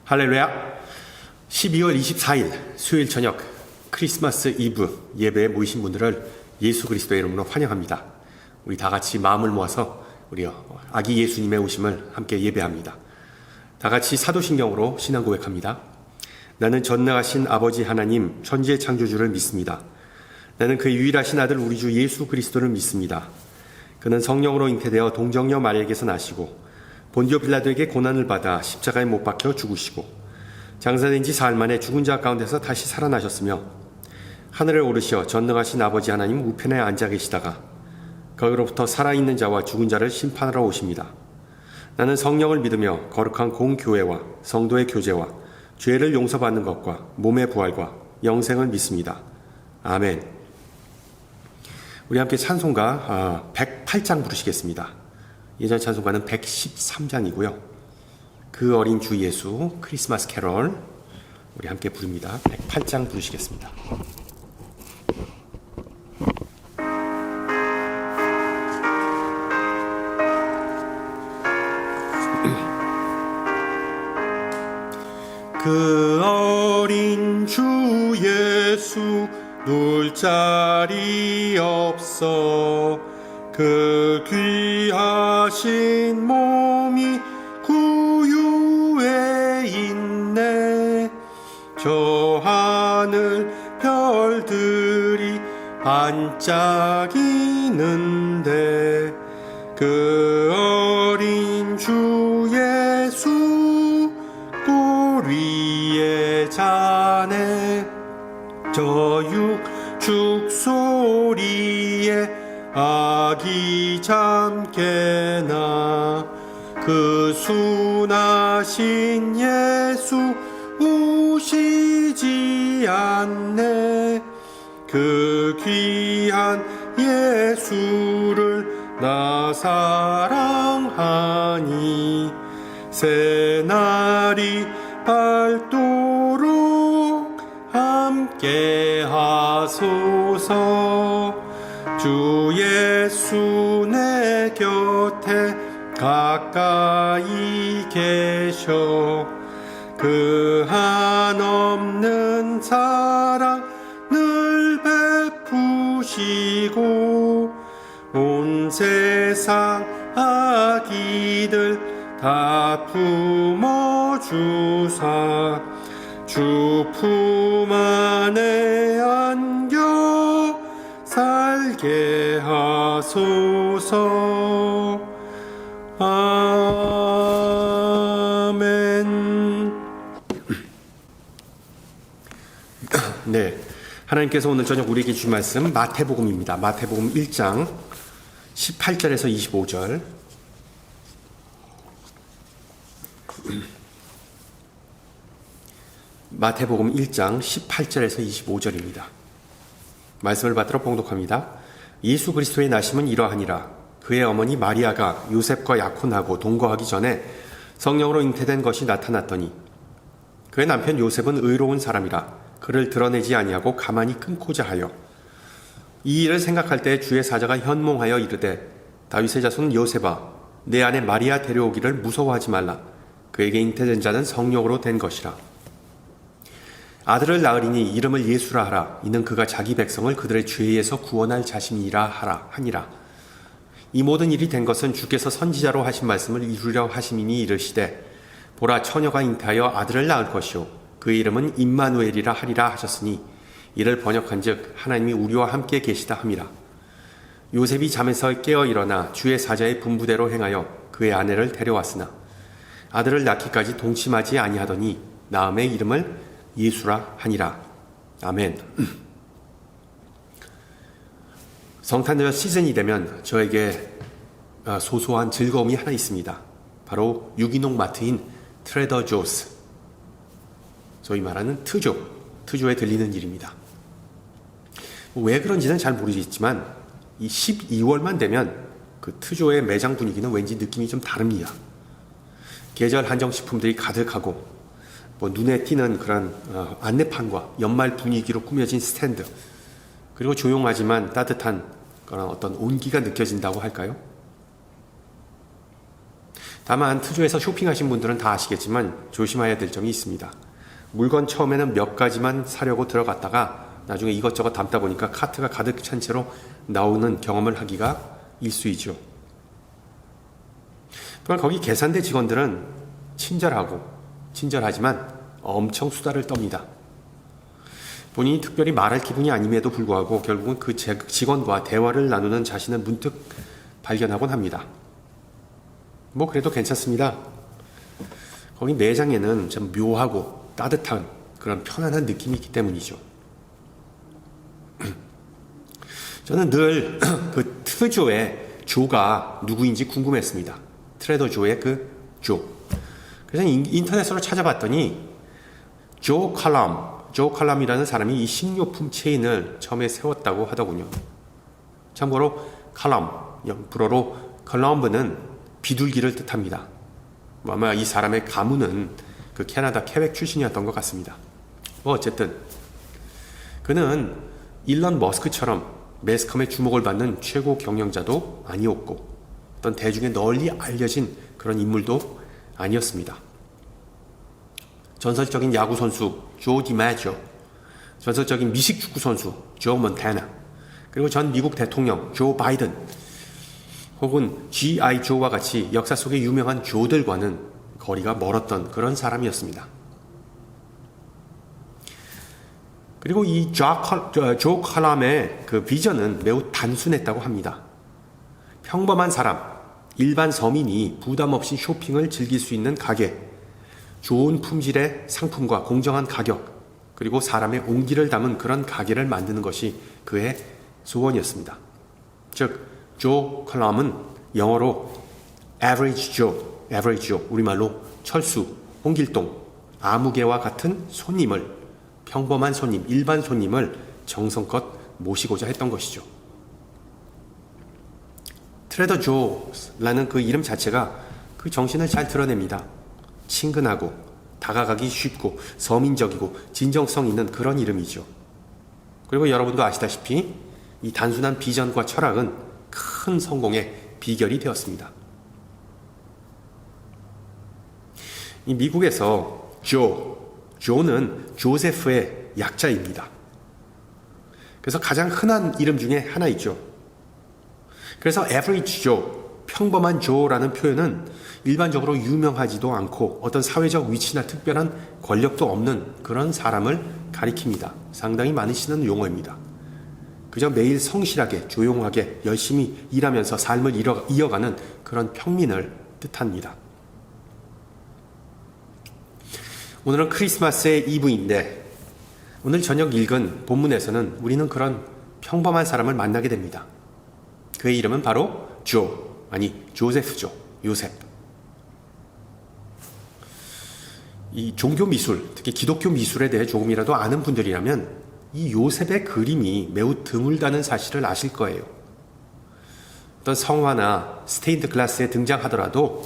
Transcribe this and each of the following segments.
할렐루야. 12월 24일 수요일 저녁 크리스마스 이브 예배에 모이신 분들을 예수 그리스도의 이름으로 환영합니다. 우리 다 같이 마음을 모아서 우리 아기 예수님의 오심을 함께 예배합니다. 다 같이 사도신경으로 신앙 고백합니다. 나는 전능하신 아버지 하나님 천지의 창조주를 믿습니다. 나는 그의 유일하신 아들 우리 주 예수 그리스도를 믿습니다. 그는 성령으로 잉태되어 동정녀 마리아에게서 나시고 본디오 빌라도에게 고난을 받아 십자가에 못 박혀 죽으시고 장사된 지 사흘 만에 죽은 자 가운데서 다시 살아나셨으며 하늘에 오르시어 전능하신 아버지 하나님 우편에 앉아 계시다가 거기로부터 살아있는 자와 죽은 자를 심판하러 오십니다. 나는 성령을 믿으며 거룩한 공교회와 성도의 교제와 죄를 용서받는 것과 몸의 부활과 영생을 믿습니다. 아멘. 우리 함께 찬송가 108장 부르시겠습니다. 예전 찬송가는 113장이고요. 그 어린 주 예수 크리스마스 캐럴 우리 함께 부릅니다. 108장 부르시겠습니다. 그 어린 주 예수 놀 자리 없어 그 귀하신 몸이 구유에 있네. 저 하늘 별들이 반짝이는데 그 어린 주 예수 골 위에 자네. 저 육축 소리에 아기 잠깨나 그 순하신 예수 우시지 않네. 그 귀한 예수를 나 사랑하니 새날이 밝도록 함께 하소서. 주 예수 내 곁에 가까이 계셔 그 한없는 사랑 늘 베푸시고 온 세상 아기들 다 품어주사 주 품 안에 안겨 살게 하소서. 아멘. 네, 하나님께서 오늘 저녁 우리에게 주신 말씀 마태복음입니다. 마태복음 1장 18절에서 25절. 마태복음 1장 18절에서 25절입니다. 말씀을 받들어 봉독합니다. 예수 그리스도의 나심은 이러하니라. 그의 어머니 마리아가 요셉과 약혼하고 동거하기 전에 성령으로 잉태된 것이 나타났더니 그의 남편 요셉은 의로운 사람이라 그를 드러내지 아니하고 가만히 끊고자 하여 이 일을 생각할 때 주의 사자가 현몽하여 이르되 다윗의 자손 요셉아 내 아내 마리아 데려오기를 무서워하지 말라. 그에게 잉태된 자는 성령으로 된 것이라. 아들을 낳으리니 이름을 예수라 하라. 이는 그가 자기 백성을 그들의 죄에서 구원할 자신이라 하니라. 이 모든 일이 된 것은 주께서 선지자로 하신 말씀을 이루려 하심이니 이르시되 보라 처녀가 잉태하여 아들을 낳을 것이요 그의 이름은 임마누엘이라 하리라 하셨으니 이를 번역한즉 하나님이 우리와 함께 계시다 함이라. 요셉이 잠에서 깨어 일어나 주의 사자의 분부대로 행하여 그의 아내를 데려왔으나 아들을 낳기까지 동침하지 아니하더니 낳음의 이름을 예수라 하니라. 아멘. 성탄절 시즌이 되면 저에게 소소한 즐거움이 하나 있습니다. 바로 유기농 마트인 트레더 조스, 소위 말하는 트조에 들리는 일입니다. 왜 그런지는 잘 모르겠지만 이 12월만 되면 그 트조의 매장 분위기는 왠지 느낌이 좀 다릅니다. 계절 한정 식품들이 가득하고 눈에 띄는 그런 안내판과 연말 분위기로 꾸며진 스탠드, 그리고 조용하지만 따뜻한 그런 어떤 온기가 느껴진다고 할까요? 다만 트조에서 쇼핑하신 분들은 다 아시겠지만 조심해야 될 점이 있습니다. 물건 처음에는 몇 가지만 사려고 들어갔다가 나중에 이것저것 담다 보니까 카트가 가득 찬 채로 나오는 경험을 하기가 일쑤이죠. 또한 거기 계산대 직원들은 친절하지만 엄청 수다를 떱니다. 본인이 특별히 말할 기분이 아님에도 불구하고 결국은 그 직원과 대화를 나누는 자신을 문득 발견하곤 합니다. 뭐 그래도 괜찮습니다. 거기 매장에는 좀 묘하고 따뜻한 그런 편안한 느낌이 있기 때문이죠. 저는 늘 그 트조의 조가 누구인지 궁금했습니다. 트레더 조의 그 조. 그래서 인터넷으로 찾아봤더니 조 칼럼이라는 사람이 이 식료품 체인을 처음에 세웠다고 하더군요. 참고로 칼럼, 불어로 컬럼브는 비둘기를 뜻합니다. 아마 이 사람의 가문은 그 캐나다 케벡 출신이었던 것 같습니다. 뭐 어쨌든 그는 일론 머스크처럼 매스컴의 주목을 받는 최고 경영자도 아니었고 어떤 대중에 널리 알려진 그런 인물도 아니었습니다. 전설적인 야구 선수 조 디마지오, 전설적인 미식 축구 선수 조 몬타나, 그리고 전 미국 대통령 조 바이든, 혹은 G.I. 조와 같이 역사 속의 유명한 조들과는 거리가 멀었던 그런 사람이었습니다. 그리고 이 조 칼럼의 그 비전은 매우 단순했다고 합니다. 평범한 사람, 일반 서민이 부담 없이 쇼핑을 즐길 수 있는 가게, 좋은 품질의 상품과 공정한 가격, 그리고 사람의 온기를 담은 그런 가게를 만드는 것이 그의 소원이었습니다. 즉, 조 칼럼은 영어로 average Joe, 우리말로 철수, 홍길동, 아무개와 같은 손님을, 평범한 손님, 일반 손님을 정성껏 모시고자 했던 것이죠. 트레더 조라는 그 이름 자체가 그 정신을 잘 드러냅니다. 친근하고 다가가기 쉽고 서민적이고 진정성 있는 그런 이름이죠. 그리고 여러분도 아시다시피 이 단순한 비전과 철학은 큰 성공의 비결이 되었습니다. 이 미국에서 조는 조세프의 약자입니다. 그래서 가장 흔한 이름 중에 하나이죠. 그래서 average Joe, 평범한 조라는 표현은 일반적으로 유명하지도 않고 어떤 사회적 위치나 특별한 권력도 없는 그런 사람을 가리킵니다. 상당히 많이 쓰는 용어입니다. 그저 매일 성실하게 조용하게 열심히 일하면서 삶을 이어가는 그런 평민을 뜻합니다. 오늘은 크리스마스의 이브인데 오늘 저녁 읽은 본문에서는 우리는 그런 평범한 사람을 만나게 됩니다. 그의 이름은 바로 조세프죠. 요셉. 이 종교 미술, 특히 기독교 미술에 대해 조금이라도 아는 분들이라면 이 요셉의 그림이 매우 드물다는 사실을 아실 거예요. 어떤 성화나 스테인드 글라스에 등장하더라도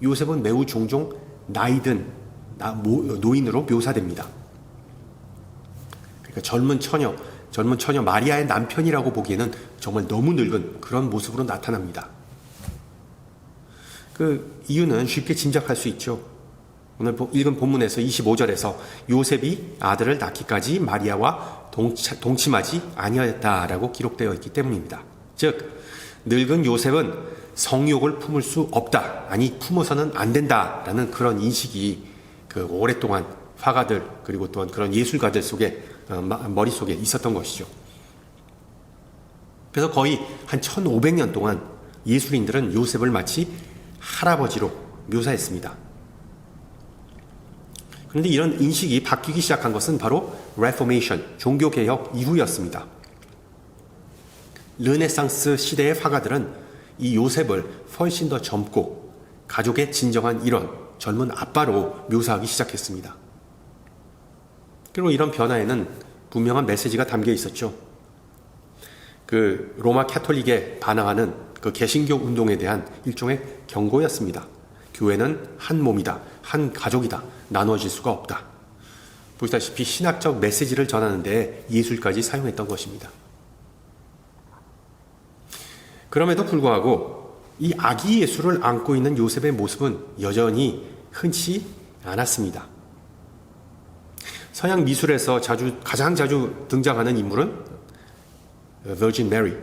요셉은 매우 종종 나이든 노인으로 묘사됩니다. 그러니까 젊은 처녀 마리아의 남편이라고 보기에는 정말 너무 늙은 그런 모습으로 나타납니다. 그 이유는 쉽게 짐작할 수 있죠. 오늘 읽은 본문에서 25절에서 요셉이 아들을 낳기까지 마리아와 동침하지 아니하였다라고 기록되어 있기 때문입니다. 즉 늙은 요셉은 성욕을 품을 수 없다, 아니 품어서는 안 된다라는 그런 인식이 그 오랫동안 화가들 그리고 또한 그런 예술가들 속에 머릿속에 있었던 것이죠. 그래서 거의 한 1500년 동안 예술인들은 요셉을 마치 할아버지로 묘사했습니다. 그런데 이런 인식이 바뀌기 시작한 것은 바로 레포메이션, 종교개혁 이후였습니다. 르네상스 시대의 화가들은 이 요셉을 훨씬 더 젊고 가족의 진정한 일원, 젊은 아빠로 묘사하기 시작했습니다. 그리고 이런 변화에는 분명한 메시지가 담겨 있었죠. 그 로마 캐톨릭에 반항하는 그 개신교 운동에 대한 일종의 경고였습니다. 교회는 한 몸이다, 한 가족이다, 나누어질 수가 없다. 보시다시피 신학적 메시지를 전하는 데 예술까지 사용했던 것입니다. 그럼에도 불구하고 이 아기 예수를 안고 있는 요셉의 모습은 여전히 흔치 않았습니다. 서양 미술에서 가장 자주 등장하는 인물은 Virgin Mary,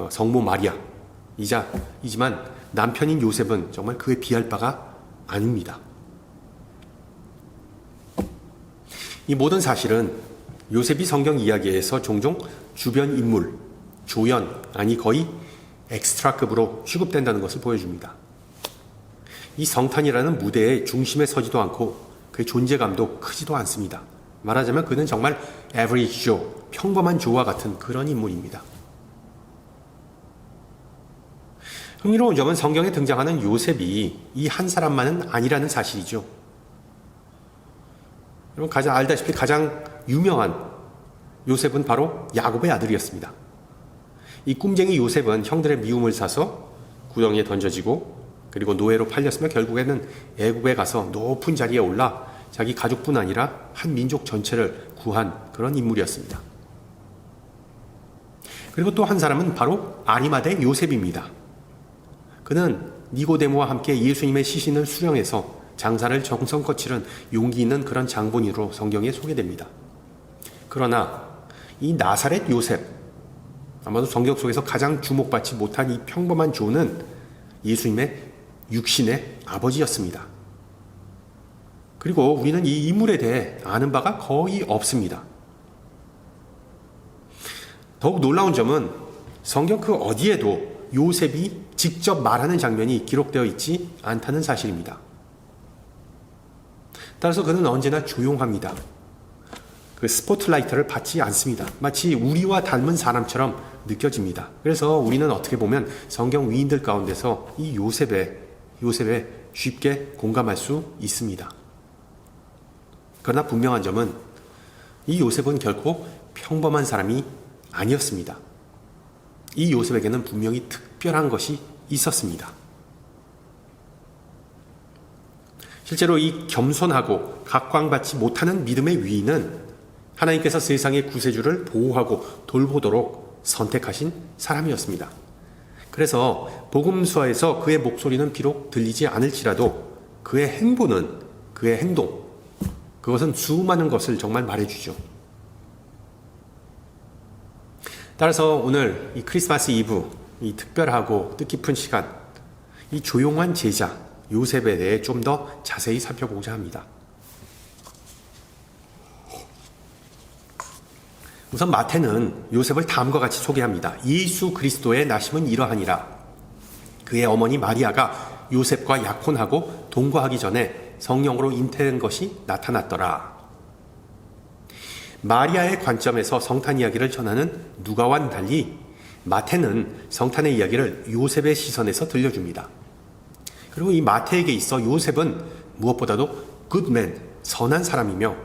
성모 마리아 이지만 남편인 요셉은 정말 그에 비할 바가 아닙니다. 이 모든 사실은 요셉이 성경 이야기에서 종종 주변 인물, 조연, 아니 거의 엑스트라급으로 취급된다는 것을 보여줍니다. 이 성탄이라는 무대의 중심에 서지도 않고 그의 존재감도 크지도 않습니다. 말하자면 그는 정말 average Joe, 평범한 조와 같은 그런 인물입니다. 흥미로운 점은 성경에 등장하는 요셉이 이 한 사람만은 아니라는 사실이죠. 여러분 알다시피 가장 유명한 요셉은 바로 야곱의 아들이었습니다. 이 꿈쟁이 요셉은 형들의 미움을 사서 구덩이에 던져지고 그리고 노예로 팔렸으며 결국에는 애국에 가서 높은 자리에 올라 자기 가족뿐 아니라 한 민족 전체를 구한 그런 인물이었습니다. 그리고 또 한 사람은 바로 아리마대 요셉입니다. 그는 니고데모와 함께 예수님의 시신을 수령해서 장사를 정성껏 치른 용기 있는 그런 장본인으로 성경에 소개됩니다. 그러나 이 나사렛 요셉, 아마도 성경 속에서 가장 주목받지 못한 이 평범한 조는 예수님의 육신의 아버지였습니다. 그리고 우리는 이 인물에 대해 아는 바가 거의 없습니다. 더욱 놀라운 점은 성경 그 어디에도 요셉이 직접 말하는 장면이 기록되어 있지 않다는 사실입니다. 따라서 그는 언제나 조용합니다. 그 스포트라이트를 받지 않습니다. 마치 우리와 닮은 사람처럼 느껴집니다. 그래서 우리는 어떻게 보면 성경 위인들 가운데서 이 요셉에 쉽게 공감할 수 있습니다. 그러나 분명한 점은 이 요셉은 결코 평범한 사람이 아니었습니다. 이 요셉에게는 분명히 특별한 것이 있었습니다. 실제로 이 겸손하고 각광받지 못하는 믿음의 위인은 하나님께서 세상의 구세주를 보호하고 돌보도록 선택하신 사람이었습니다. 그래서 복음서에서 그의 목소리는 비록 들리지 않을지라도 그의 행동, 그것은 수많은 것을 정말 말해주죠. 따라서 오늘 이 크리스마스 이브, 이 특별하고 뜻깊은 시간, 이 조용한 제자 요셉에 대해 좀 더 자세히 살펴보고자 합니다. 우선 마태는 요셉을 다음과 같이 소개합니다. 예수 그리스도의 나심은 이러하니라. 그의 어머니 마리아가 요셉과 약혼하고 동거하기 전에 성령으로 잉태된 것이 나타났더라. 마리아의 관점에서 성탄 이야기를 전하는 누가와는 달리 마태는 성탄의 이야기를 요셉의 시선에서 들려줍니다. 그리고 이 마태에게 있어 요셉은 무엇보다도 굿맨, 선한 사람이며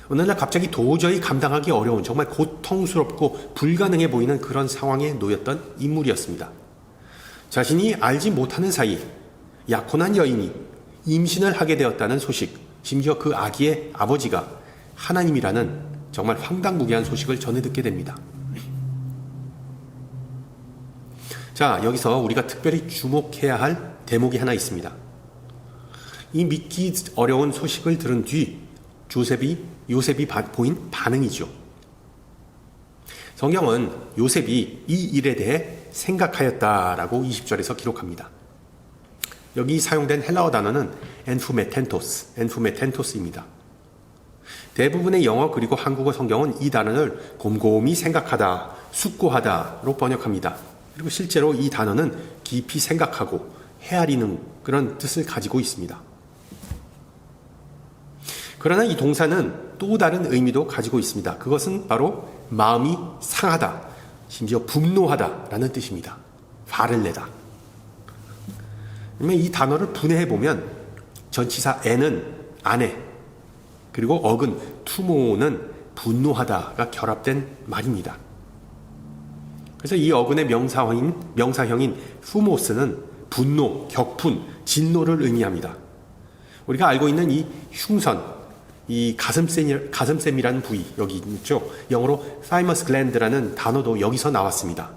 어느 날 갑자기 도저히 감당하기 어려운 정말 고통스럽고 불가능해 보이는 그런 상황에 놓였던 인물이었습니다. 자신이 알지 못하는 사이 약혼한 여인이 임신을 하게 되었다는 소식, 심지어 그 아기의 아버지가 하나님이라는 정말 황당무계한 소식을 전해 듣게 됩니다. 자, 여기서 우리가 특별히 주목해야 할 대목이 하나 있습니다. 이 믿기 어려운 소식을 들은 뒤 요셉이 보인 반응이죠. 성경은 요셉이 이 일에 대해 생각하였다라고 20절에서 기록합니다. 여기 사용된 헬라어 단어는 엔푸메텐토스입니다. 대부분의 영어 그리고 한국어 성경은 이 단어를 곰곰이 생각하다, 숙고하다로 번역합니다. 그리고 실제로 이 단어는 깊이 생각하고 헤아리는 그런 뜻을 가지고 있습니다. 그러나 이 동사는 또 다른 의미도 가지고 있습니다. 그것은 바로 마음이 상하다, 심지어 분노하다라는 뜻입니다. 화를 내다. 그러면 이 단어를 분해해보면 전치사 에는 아내, 그리고 어근, 투모는 분노하다가 결합된 말입니다. 그래서 이 어근의 명사형인 후모스는 분노, 격분, 진노를 의미합니다. 우리가 알고 있는 이 흉선, 이 가슴샘이라는 부위, 여기 있죠. 영어로 thymus gland라는 단어도 여기서 나왔습니다.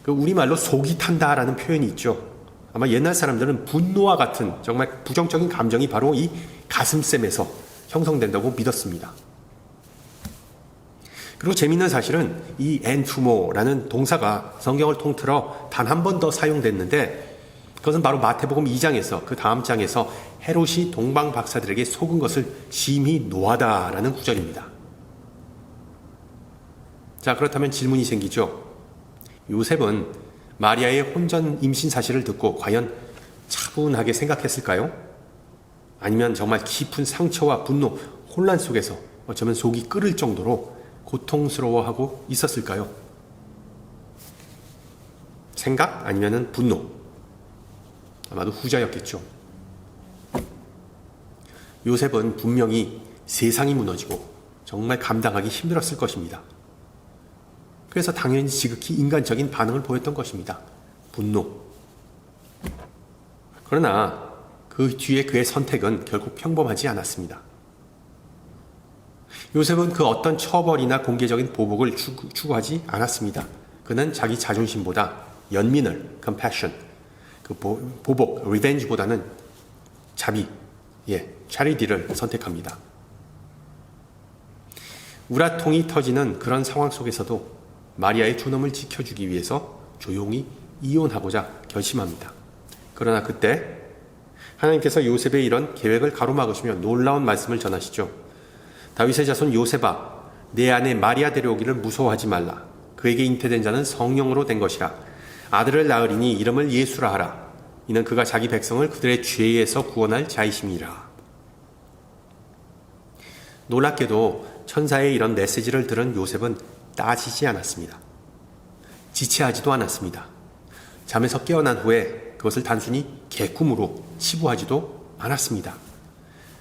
그 우리말로 속이 탄다라는 표현이 있죠. 아마 옛날 사람들은 분노와 같은 정말 부정적인 감정이 바로 이 가슴샘에서 형성된다고 믿었습니다. 그리고 재미있는 사실은 이 엔투모라는 동사가 성경을 통틀어 단 한 번 더 사용됐는데 그것은 바로 마태복음 2장에서 그 다음 장에서 헤롯이 동방 박사들에게 속은 것을 심히 노하다라는 구절입니다. 자, 그렇다면 질문이 생기죠. 요셉은 마리아의 혼전 임신 사실을 듣고 과연 차분하게 생각했을까요? 아니면 정말 깊은 상처와 분노, 혼란 속에서 어쩌면 속이 끓을 정도로 고통스러워하고 있었을까요? 생각 아니면 분노. 아마도 후자였겠죠. 요셉은 분명히 세상이 무너지고 정말 감당하기 힘들었을 것입니다. 그래서 당연히 지극히 인간적인 반응을 보였던 것입니다. 분노. 그러나 그 뒤에 그의 선택은 결국 평범하지 않았습니다. 요셉은 그 어떤 처벌이나 공개적인 보복을 추구하지 않았습니다. 그는 자기 자존심보다 연민을, compassion, 그 보복, revenge보다는 자비, charity를 선택합니다. 우라통이 터지는 그런 상황 속에서도 마리아의 존엄을 지켜주기 위해서 조용히 이혼하고자 결심합니다. 그러나 그때 하나님께서 요셉의 이런 계획을 가로막으시며 놀라운 말씀을 전하시죠. 다윗의 자손 요셉아, 내 아내 마리아 데려오기를 무서워하지 말라. 그에게 잉태된 자는 성령으로 된 것이라. 아들을 낳으리니 이름을 예수라 하라. 이는 그가 자기 백성을 그들의 죄에서 구원할 자이심이라. 놀랍게도 천사의 이런 메시지를 들은 요셉은 따지지 않았습니다. 지체하지도 않았습니다. 잠에서 깨어난 후에 그것을 단순히 개꿈으로 치부하지도 않았습니다.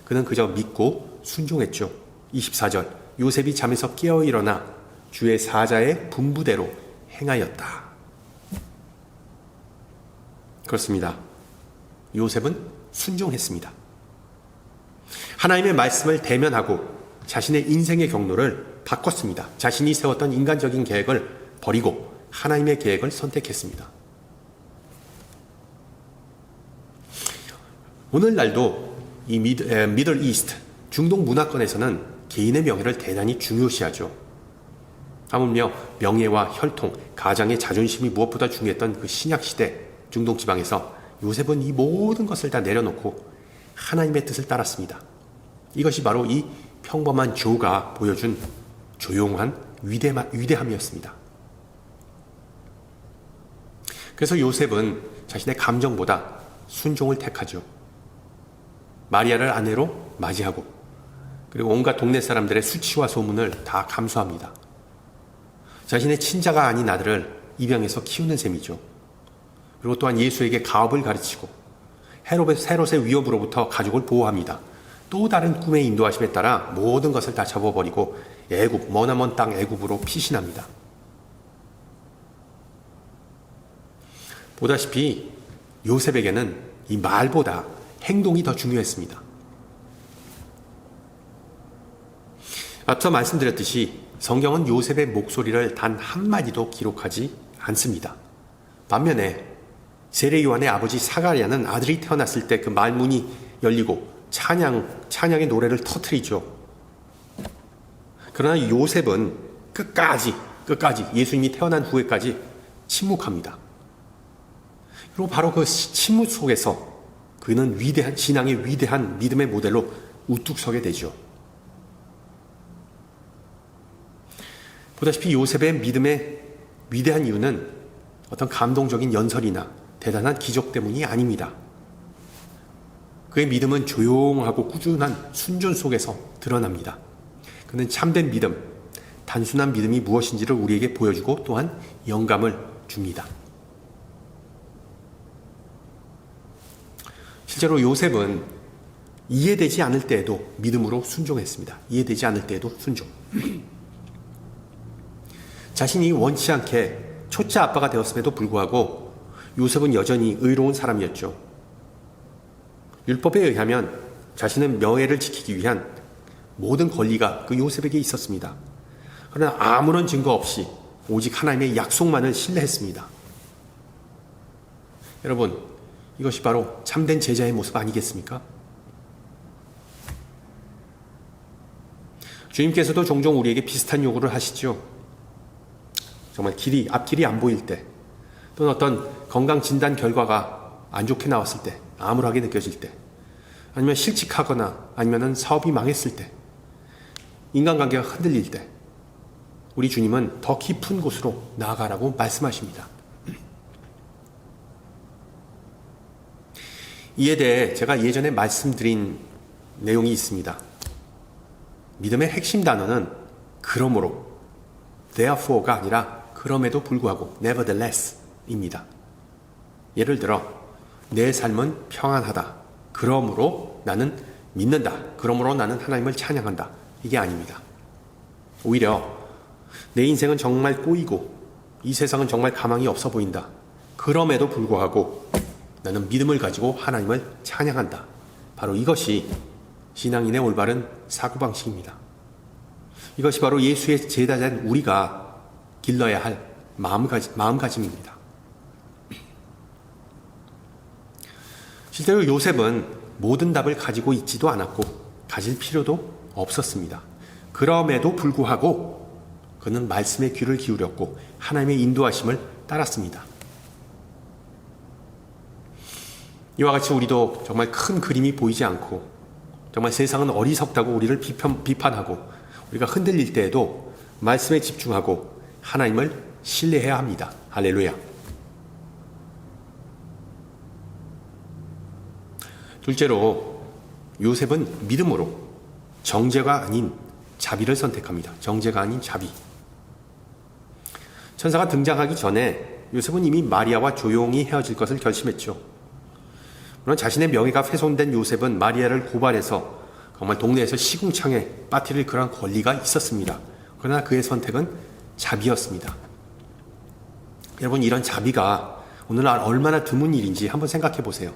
그는 그저 믿고 순종했죠. 24절, 요셉이 잠에서 깨어 일어나 주의 사자의 분부대로 행하였다. 그렇습니다. 요셉은 순종했습니다. 하나님의 말씀을 대면하고 자신의 인생의 경로를 바꿨습니다. 자신이 세웠던 인간적인 계획을 버리고 하나님의 계획을 선택했습니다. 오늘날도 이 미들 이스트, 중동 문화권에서는 개인의 명예를 대단히 중요시하죠. 하물며 명예와 혈통, 가장의 자존심이 무엇보다 중요했던 그 신약시대 중동 지방에서 요셉은 이 모든 것을 다 내려놓고 하나님의 뜻을 따랐습니다. 이것이 바로 이 평범한 조가 보여준 조용한 위대함이었습니다. 그래서 요셉은 자신의 감정보다 순종을 택하죠. 마리아를 아내로 맞이하고 그리고 온갖 동네 사람들의 수치와 소문을 다 감수합니다. 자신의 친자가 아닌 아들을 입양해서 키우는 셈이죠. 그리고 또한 예수에게 가업을 가르치고 헤롯의 위협으로부터 가족을 보호합니다. 또 다른 꿈의 인도하심에 따라 모든 것을 다 접어버리고 애굽, 머나먼 땅 애굽으로 피신합니다. 보다시피 요셉에게는 이 말보다 행동이 더 중요했습니다. 앞서 말씀드렸듯이 성경은 요셉의 목소리를 단 한마디도 기록하지 않습니다. 반면에 세례 요한의 아버지 사가랴는 아들이 태어났을 때 그 말문이 열리고 찬양의 노래를 터뜨리죠. 그러나 요셉은 끝까지 예수님이 태어난 후에까지 침묵합니다. 그리고 바로 그 침묵 속에서 그는 위대한 신앙의 위대한 믿음의 모델로 우뚝 서게 되죠. 보다시피 요셉의 믿음의 위대한 이유는 어떤 감동적인 연설이나 대단한 기적 때문이 아닙니다. 그의 믿음은 조용하고 꾸준한 순종 속에서 드러납니다. 그는 참된 믿음, 단순한 믿음이 무엇인지를 우리에게 보여주고 또한 영감을 줍니다. 실제로 요셉은 이해되지 않을 때에도 믿음으로 순종했습니다. 이해되지 않을 때에도 순종. 자신이 원치 않게 초짜 아빠가 되었음에도 불구하고 요셉은 여전히 의로운 사람이었죠. 율법에 의하면 자신의 명예를 지키기 위한 모든 권리가 그 요셉에게 있었습니다. 그러나 아무런 증거 없이 오직 하나님의 약속만을 신뢰했습니다. 여러분, 이것이 바로 참된 제자의 모습 아니겠습니까? 주님께서도 종종 우리에게 비슷한 요구를 하시죠. 정말 앞길이 안 보일 때, 또는 어떤 건강 진단 결과가 안 좋게 나왔을 때, 암울하게 느껴질 때, 아니면 실직하거나 아니면 사업이 망했을 때, 인간관계가 흔들릴 때, 우리 주님은 더 깊은 곳으로 나아가라고 말씀하십니다. 이에 대해 제가 예전에 말씀드린 내용이 있습니다. 믿음의 핵심 단어는 그러므로, therefore가 아니라 그럼에도 불구하고, nevertheless 입니다. 예를 들어 내 삶은 평안하다. 그러므로 나는 믿는다. 그러므로 나는 하나님을 찬양한다. 이게 아닙니다. 오히려 내 인생은 정말 꼬이고 이 세상은 정말 가망이 없어 보인다. 그럼에도 불구하고 나는 믿음을 가지고 하나님을 찬양한다. 바로 이것이 신앙인의 올바른 사고방식입니다. 이것이 바로 예수의 제자된 우리가 길러야 할 마음가짐입니다. 실제로 요셉은 모든 답을 가지고 있지도 않았고 가질 필요도 없었습니다. 그럼에도 불구하고 그는 말씀에 귀를 기울였고 하나님의 인도하심을 따랐습니다. 이와 같이 우리도 정말 큰 그림이 보이지 않고 정말 세상은 어리석다고 우리를 비판하고 우리가 흔들릴 때에도 말씀에 집중하고 하나님을 신뢰해야 합니다. 할렐루야. 둘째로 요셉은 믿음으로 정죄가 아닌 자비를 선택합니다. 정죄가 아닌 자비. 천사가 등장하기 전에 요셉은 이미 마리아와 조용히 헤어질 것을 결심했죠. 물론 자신의 명예가 훼손된 요셉은 마리아를 고발해서 정말 동네에서 시궁창에 빠뜨릴 그런 권리가 있었습니다. 그러나 그의 선택은 자비였습니다. 여러분, 이런 자비가 오늘날 얼마나 드문 일인지 한번 생각해 보세요.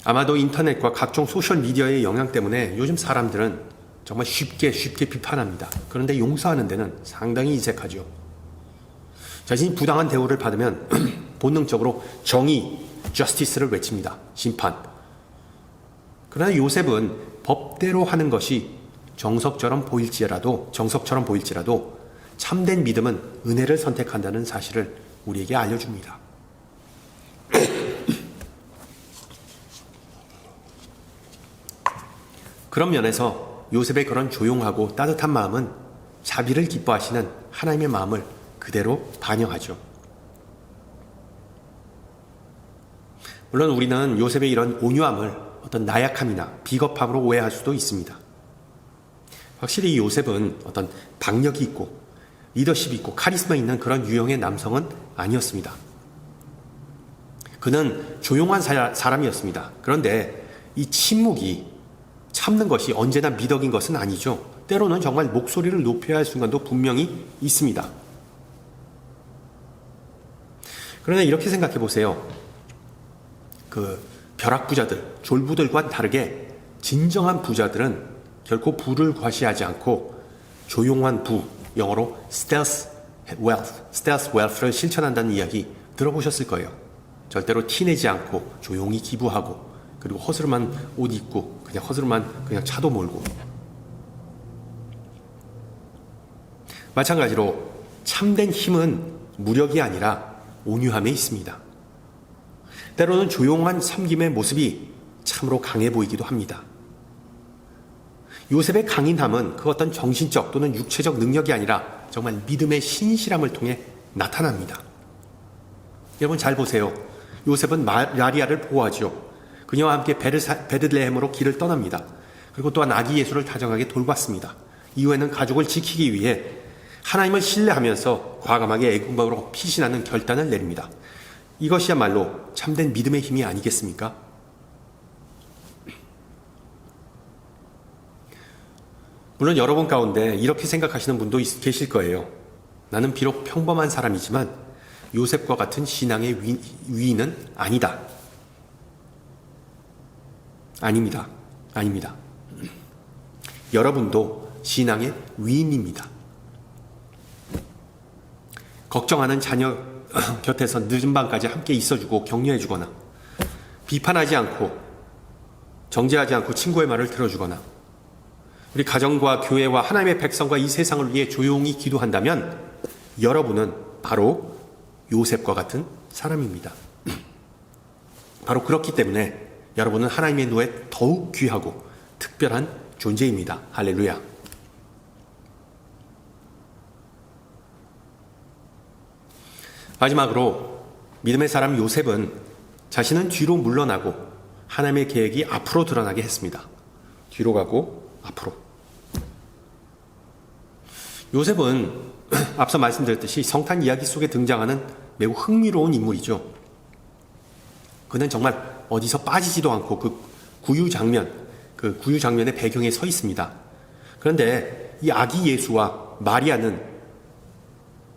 아마도 인터넷과 각종 소셜미디어의 영향 때문에 요즘 사람들은 정말 쉽게 비판합니다. 그런데 용서하는 데는 상당히 인색하죠. 자신이 부당한 대우를 받으면 본능적으로 정의, justice를 외칩니다. 심판. 그러나 요셉은 법대로 하는 것이 정석처럼 보일지라도 참된 믿음은 은혜를 선택한다는 사실을 우리에게 알려줍니다. 그런 면에서 요셉의 그런 조용하고 따뜻한 마음은 자비를 기뻐하시는 하나님의 마음을 그대로 반영하죠. 물론 우리는 요셉의 이런 온유함을 어떤 나약함이나 비겁함으로 오해할 수도 있습니다. 확실히 요셉은 어떤 박력이 있고 리더십이 있고 카리스마 있는 그런 유형의 남성은 아니었습니다. 그는 조용한 사람이었습니다. 그런데 이 침묵이 참는 것이 언제나 미덕인 것은 아니죠. 때로는 정말 목소리를 높여야 할 순간도 분명히 있습니다. 그러나 이렇게 생각해 보세요. 그 벼락부자들, 졸부들과 다르게 진정한 부자들은 결코 부를 과시하지 않고 조용한 부, 영어로 stealth wealth를 실천한다는 이야기 들어보셨을 거예요. 절대로 티내지 않고 조용히 기부하고 그리고 허스름한 옷 입고 그냥 차도 몰고. 마찬가지로 참된 힘은 무력이 아니라 온유함에 있습니다. 때로는 조용한 섬김의 모습이 참으로 강해 보이기도 합니다. 요셉의 강인함은 그 어떤 정신적 또는 육체적 능력이 아니라 정말 믿음의 신실함을 통해 나타납니다. 여러분 잘 보세요. 요셉은 마리아를 보호하죠. 그녀와 함께 베들레헴으로 길을 떠납니다. 그리고 또한 아기 예수를 다정하게 돌봤습니다. 이후에는 가족을 지키기 위해 하나님을 신뢰하면서 과감하게 애국으로 피신하는 결단을 내립니다. 이것이야말로 참된 믿음의 힘이 아니겠습니까? 물론 여러분 가운데 이렇게 생각하시는 분도 계실 거예요. 나는 비록 평범한 사람이지만 요셉과 같은 신앙의 위인은 아니다. 아닙니다. 여러분도 신앙의 위인입니다. 걱정하는 자녀 곁에서 늦은 밤까지 함께 있어주고 격려해주거나 비판하지 않고 정죄하지 않고 친구의 말을 들어주거나 우리 가정과 교회와 하나님의 백성과 이 세상을 위해 조용히 기도한다면 여러분은 바로 요셉과 같은 사람입니다. 바로 그렇기 때문에 여러분은 하나님의 눈에 더욱 귀하고 특별한 존재입니다. 할렐루야. 마지막으로 믿음의 사람 요셉은 자신은 뒤로 물러나고 하나님의 계획이 앞으로 드러나게 했습니다. 뒤로 가고 앞으로. 요셉은 앞서 말씀드렸듯이 성탄 이야기 속에 등장하는 매우 흥미로운 인물이죠. 그는 정말 어디서 빠지지도 않고 그 구유 장면의 배경에 서 있습니다. 그런데 이 아기 예수와 마리아는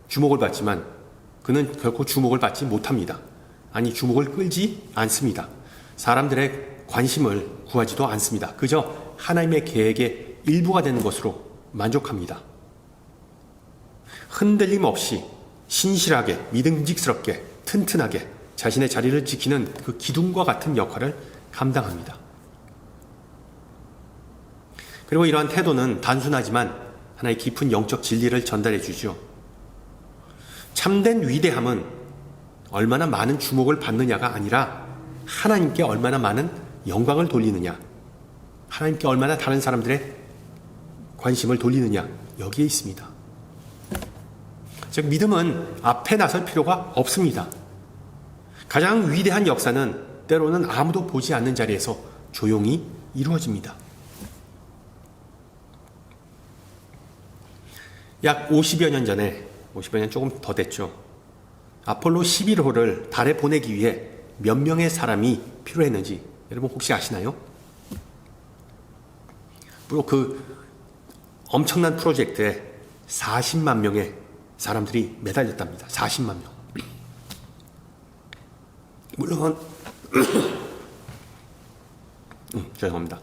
주목을 받지만 그는 결코 주목을 받지 못합니다. 아니, 주목을 끌지 않습니다. 사람들의 관심을 구하지도 않습니다. 그저 하나님의 계획의 일부가 되는 것으로 만족합니다. 흔들림 없이 신실하게, 믿음직스럽게, 튼튼하게 자신의 자리를 지키는 그 기둥과 같은 역할을 감당합니다. 그리고 이러한 태도는 단순하지만 하나의 깊은 영적 진리를 전달해 주죠. 참된 위대함은 얼마나 많은 주목을 받느냐가 아니라 하나님께 얼마나 많은 영광을 돌리느냐, 하나님께 얼마나 다른 사람들의 관심을 돌리느냐, 여기에 있습니다. 즉 믿음은 앞에 나설 필요가 없습니다. 가장 위대한 역사는 때로는 아무도 보지 않는 자리에서 조용히 이루어집니다. 약 50여 년 전에, 50여 년 조금 더 됐죠. 아폴로 11호를 달에 보내기 위해 몇 명의 사람이 필요했는지 여러분 혹시 아시나요? 물론 그 엄청난 프로젝트에 40만 명의 사람들이 매달렸답니다. 40만 명. 물론 죄송합니다.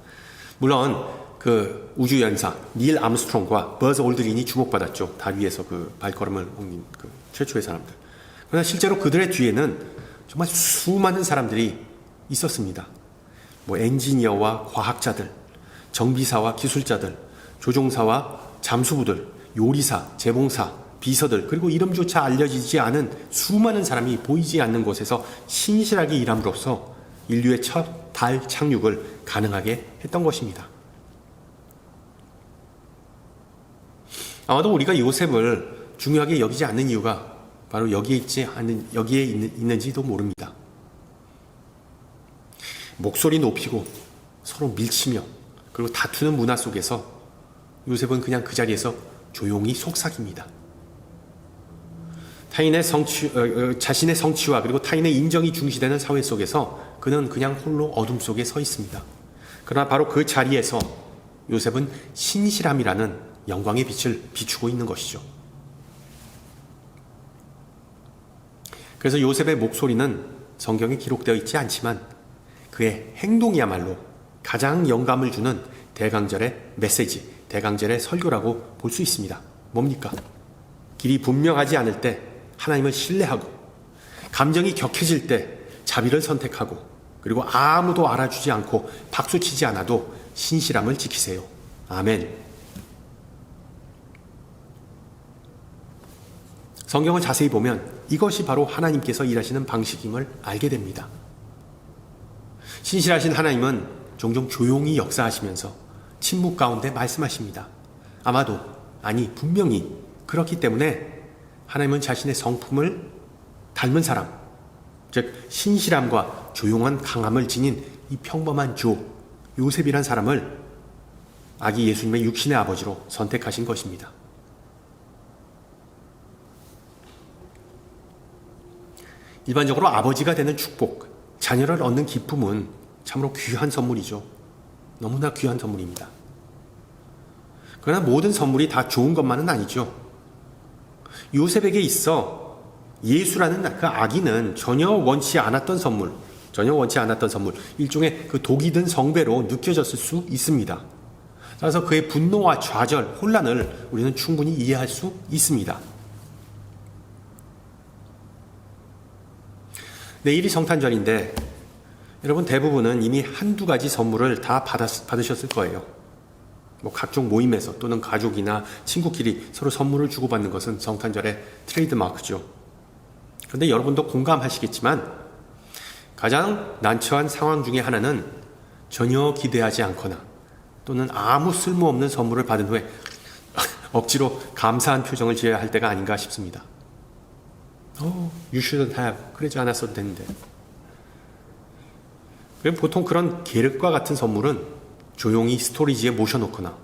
물론 그 우주연사 닐 암스트롱과 버즈 올드린이 주목받았죠. 달 위에서 그 발걸음을 옮긴 그 최초의 사람들. 그러나 실제로 그들의 뒤에는 정말 수많은 사람들이 있었습니다. 뭐 엔지니어와 과학자들, 정비사와 기술자들, 조종사와 잠수부들, 요리사, 재봉사, 비서들, 그리고 이름조차 알려지지 않은 수많은 사람이 보이지 않는 곳에서 신실하게 일함으로써 인류의 첫 달 착륙을 가능하게 했던 것입니다. 아마도 우리가 요셉을 중요하게 여기지 않는 이유가 바로 여기에 있는지도 모릅니다. 목소리 높이고 서로 밀치며 그리고 다투는 문화 속에서 요셉은 그냥 그 자리에서 조용히 속삭입니다. 자신의 성취와 그리고 타인의 인정이 중시되는 사회 속에서 그는 그냥 홀로 어둠 속에 서 있습니다. 그러나 바로 그 자리에서 요셉은 신실함이라는 영광의 빛을 비추고 있는 것이죠. 그래서 요셉의 목소리는 성경에 기록되어 있지 않지만 그의 행동이야말로 가장 영감을 주는 대강절의 메시지, 대강절의 설교라고 볼 수 있습니다. 뭡니까? 길이 분명하지 않을 때 하나님을 신뢰하고, 감정이 격해질 때 자비를 선택하고, 그리고 아무도 알아주지 않고 박수치지 않아도 신실함을 지키세요. 아멘. 성경을 자세히 보면 이것이 바로 하나님께서 일하시는 방식임을 알게 됩니다. 신실하신 하나님은 종종 조용히 역사하시면서 침묵 가운데 말씀하십니다. 분명히 그렇기 때문에 하나님은 자신의 성품을 닮은 사람, 즉 신실함과 조용한 강함을 지닌 이 평범한 요셉이란 사람을 아기 예수님의 육신의 아버지로 선택하신 것입니다. 일반적으로 아버지가 되는 축복, 자녀를 얻는 기쁨은 참으로 귀한 선물이죠. 너무나 귀한 선물입니다. 그러나 모든 선물이 다 좋은 것만은 아니죠. 요셉에게 있어 예수라는 그 아기는 전혀 원치 않았던 선물, 일종의 그 독이 든 성배로 느껴졌을 수 있습니다. 따라서 그의 분노와 좌절, 혼란을 우리는 충분히 이해할 수 있습니다. 내일이 성탄절인데 여러분 대부분은 이미 한두 가지 선물을 다 받으셨을 거예요. 뭐 각종 모임에서 또는 가족이나 친구끼리 서로 선물을 주고받는 것은 성탄절의 트레이드마크죠. 그런데 여러분도 공감하시겠지만 가장 난처한 상황 중에 하나는 전혀 기대하지 않거나 또는 아무 쓸모없는 선물을 받은 후에 억지로 감사한 표정을 지어야 할 때가 아닌가 싶습니다. You shouldn't have. 그러지 않았어도 되는데. 보통 그런 계륵과 같은 선물은 조용히 스토리지에 모셔놓거나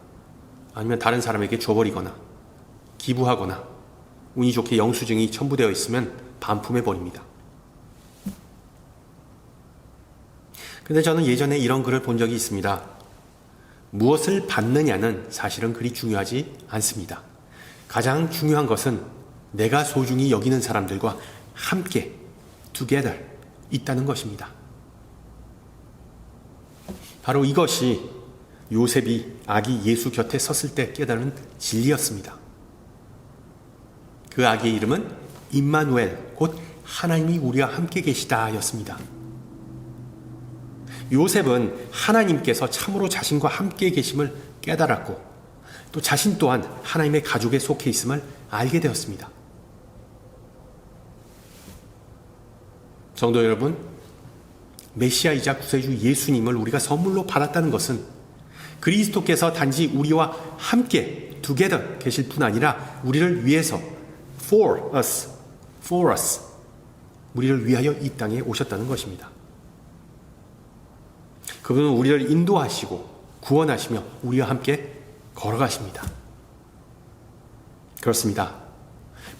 아니면 다른 사람에게 줘버리거나 기부하거나 운이 좋게 영수증이 첨부되어 있으면 반품해버립니다. 근데 저는 예전에 이런 글을 본 적이 있습니다. 무엇을 받느냐는 사실은 그리 중요하지 않습니다. 가장 중요한 것은 내가 소중히 여기는 사람들과 함께 together 있다는 것입니다. 바로 이것이 요셉이 아기 예수 곁에 섰을 때 깨달은 진리였습니다. 그 아기의 이름은 임마누엘, 곧 하나님이 우리와 함께 계시다 였습니다. 요셉은 하나님께서 참으로 자신과 함께 계심을 깨달았고 또 자신 또한 하나님의 가족에 속해 있음을 알게 되었습니다. 성도 여러분, 메시아이자 구세주 예수님을 우리가 선물로 받았다는 것은 그리스도께서 단지 우리와 함께 together 계실 뿐 아니라 우리를 위해서 for us 우리를 위하여 이 땅에 오셨다는 것입니다. 그분은 우리를 인도하시고 구원하시며 우리와 함께 걸어가십니다. 그렇습니다.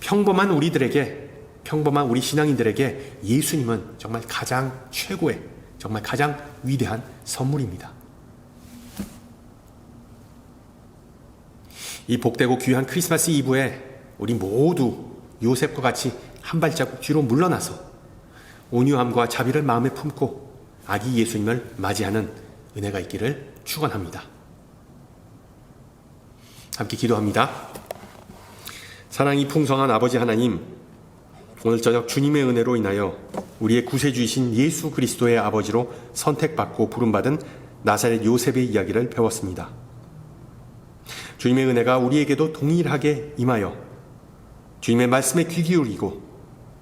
평범한 우리 신앙인들에게 예수님은 정말 가장 최고의, 정말 가장 위대한 선물입니다. 이 복되고 귀한 크리스마스 이브에 우리 모두 요셉과 같이 한 발자국 뒤로 물러나서 온유함과 자비를 마음에 품고 아기 예수님을 맞이하는 은혜가 있기를 축원합니다. 함께 기도합니다. 사랑이 풍성한 아버지 하나님, 오늘 저녁 주님의 은혜로 인하여 우리의 구세주이신 예수 그리스도의 아버지로 선택받고 부름받은 나사렛 요셉의 이야기를 배웠습니다. 주님의 은혜가 우리에게도 동일하게 임하여 주님의 말씀에 귀 기울이고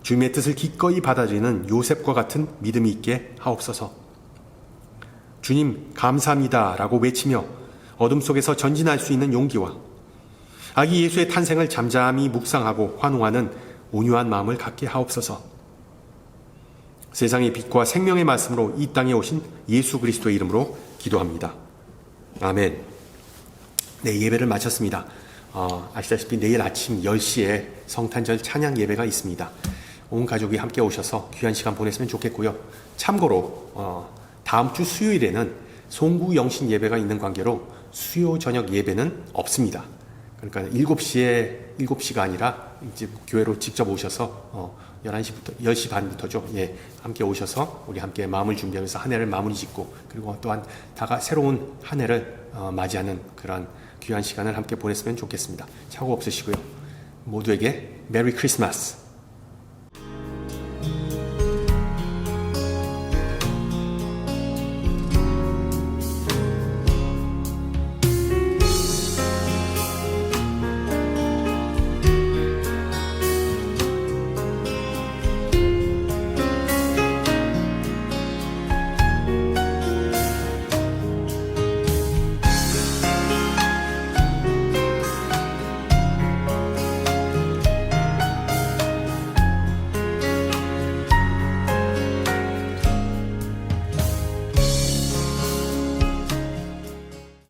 주님의 뜻을 기꺼이 받아들이는 요셉과 같은 믿음이 있게 하옵소서. 주님 감사합니다 라고 외치며 어둠 속에서 전진할 수 있는 용기와 아기 예수의 탄생을 잠잠히 묵상하고 환호하는 온유한 마음을 갖게 하옵소서. 세상의 빛과 생명의 말씀으로 이 땅에 오신 예수 그리스도의 이름으로 기도합니다. 아멘. 네, 예배를 마쳤습니다. 아시다시피 내일 아침 10시에 성탄절 찬양 예배가 있습니다. 온 가족이 함께 오셔서 귀한 시간 보냈으면 좋겠고요. 참고로 다음 주 수요일에는 송구 영신 예배가 있는 관계로 수요 저녁 예배는 없습니다. 그러니까 7시가 아니라 이제 교회로 직접 오셔서 11시부터 10시 반부터죠. 예, 함께 오셔서 우리 함께 마음을 준비하면서 한 해를 마무리 짓고 그리고 또한 새로운 한 해를 맞이하는 그런 귀한 시간을 함께 보냈으면 좋겠습니다. 착오 없으시고요. 모두에게 메리 크리스마스.